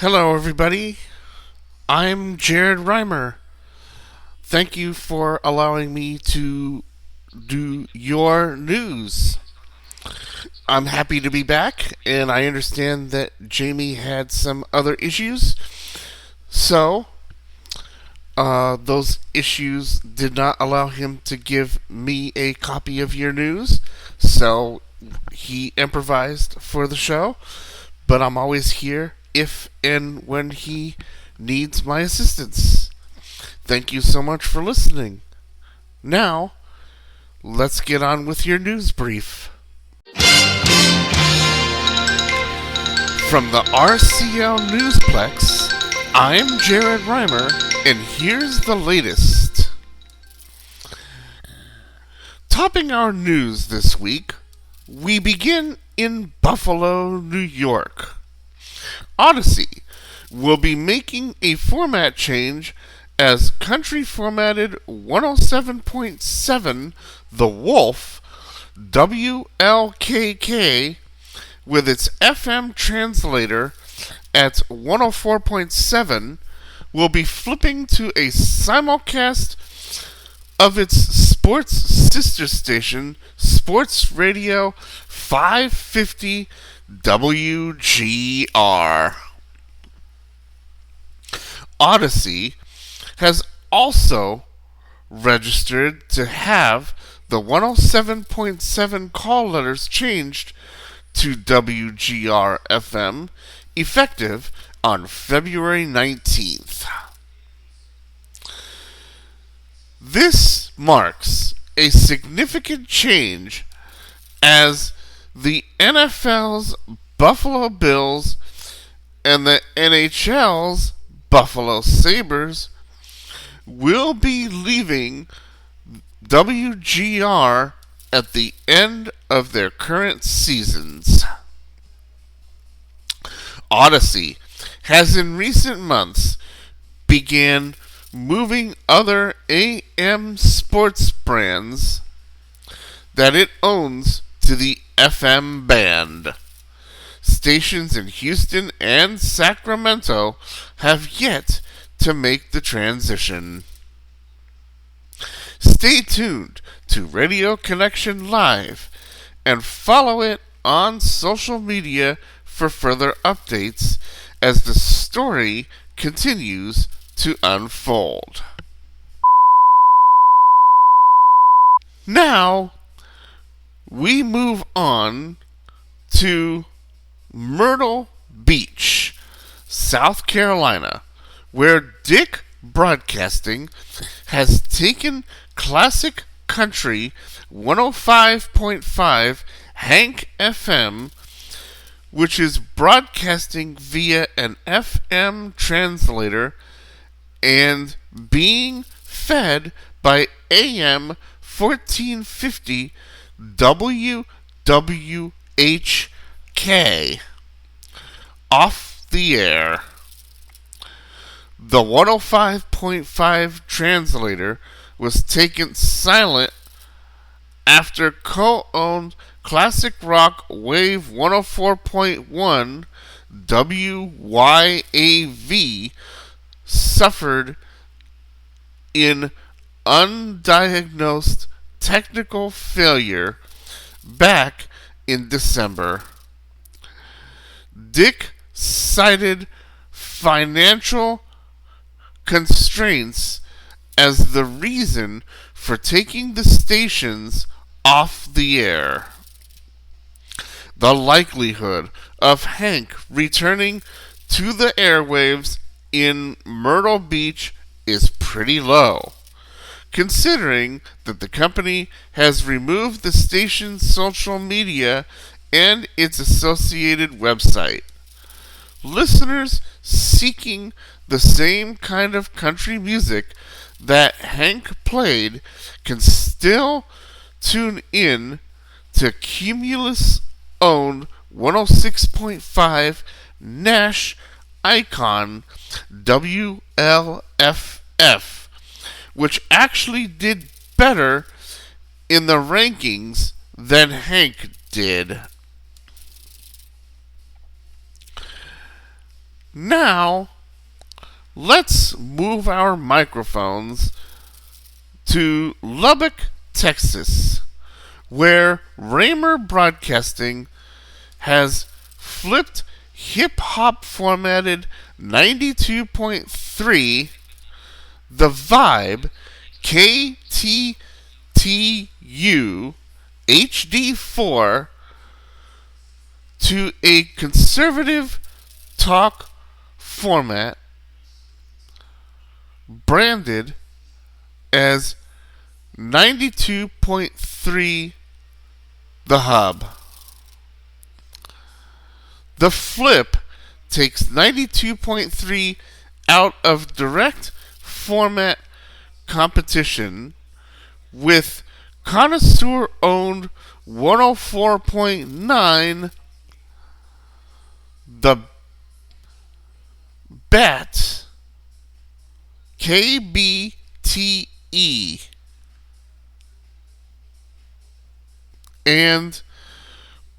Hello, everybody. I'm Jared Reimer. Thank you for allowing me to do your news. I'm happy to be back, and I understand that Jamie had some other issues. So, those issues did not allow him to give me a copy of your news. So, he improvised for the show. But I'm always here if and when he needs my assistance. Thank you so much for listening. Now, let's get on with your news brief. From the RCL Newsplex, I'm Jared Reimer, and here's the latest. Topping our news this week, we begin in Buffalo, New York. Odyssey will be making a format change as country formatted 107.7 The Wolf WLKK with its FM translator at 104.7 will be flipping to a simulcast of its sports sister station, Sports Radio 550 WGR. Odyssey has also registered to have the 107.7 call letters changed to WGR FM effective on February 19th. This marks a significant change as the NFL's Buffalo Bills and the NHL's Buffalo Sabres will be leaving WGR at the end of their current seasons. Odyssey has in recent months began moving other AM sports brands that it owns to the FM band. Stations in Houston and Sacramento have yet to make the transition. Stay tuned to Radio Connection Live and follow it on social media for further updates as the story continues to unfold. Now, we move on to Myrtle Beach, South Carolina, where Dick Broadcasting has taken classic country 105.5 Hank FM, which is broadcasting via an FM translator and being fed by AM 1450 WWHK off the air. The 105.5 translator was taken silent after co-owned Classic Rock Wave 104.1 WYAV suffered in undiagnosed technical failure back in December. Dick cited financial constraints as the reason for taking the stations off the air. The likelihood of Hank returning to the airwaves in Myrtle Beach is pretty low, considering that the company has removed the station's social media and its associated website. Listeners seeking the same kind of country music that Hank played can still tune in to Cumulus-owned 106.5 Nash Icon WLFF, which actually did better in the rankings than Hank did. Now, let's move our microphones to Lubbock, Texas, where Raymer Broadcasting has flipped hip-hop formatted 92.3 The Vibe KTTU HD4 to a conservative talk format branded as 92.3 The Hub. The flip takes 92.3 out of direct format competition with connoisseur-owned 104.9 The Bat KBTE, and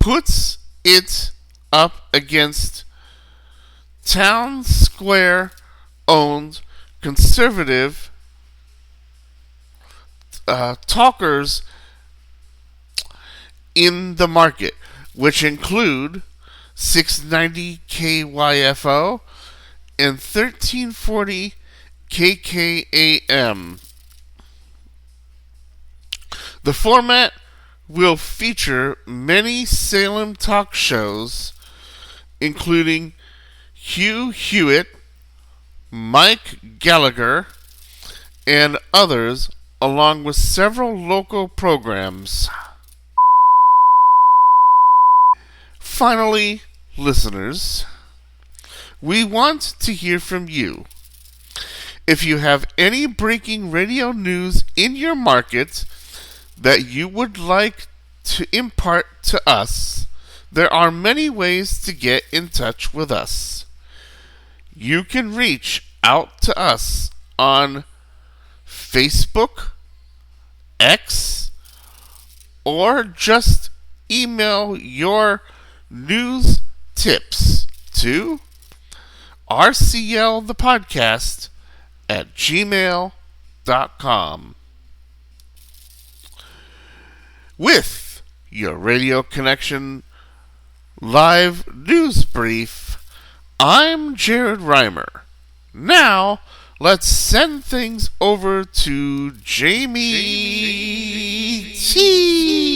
puts it up against Town Square owned conservative talkers in the market, which include 690 KYFO and 1340 KKAM. The format will feature many Salem talk shows, including Hugh Hewitt, Mike Gallagher, and others, along with several local programs. Finally, listeners, we want to hear from you. If you have any breaking radio news in your market that you would like to impart to us, there are many ways to get in touch with us. You can reach out to us on Facebook, X, or just email your news tips to rclthepodcast@gmail.com. With your Radio Connection live news brief, I'm Jared Reimer. Now, let's send things over to Jamie T.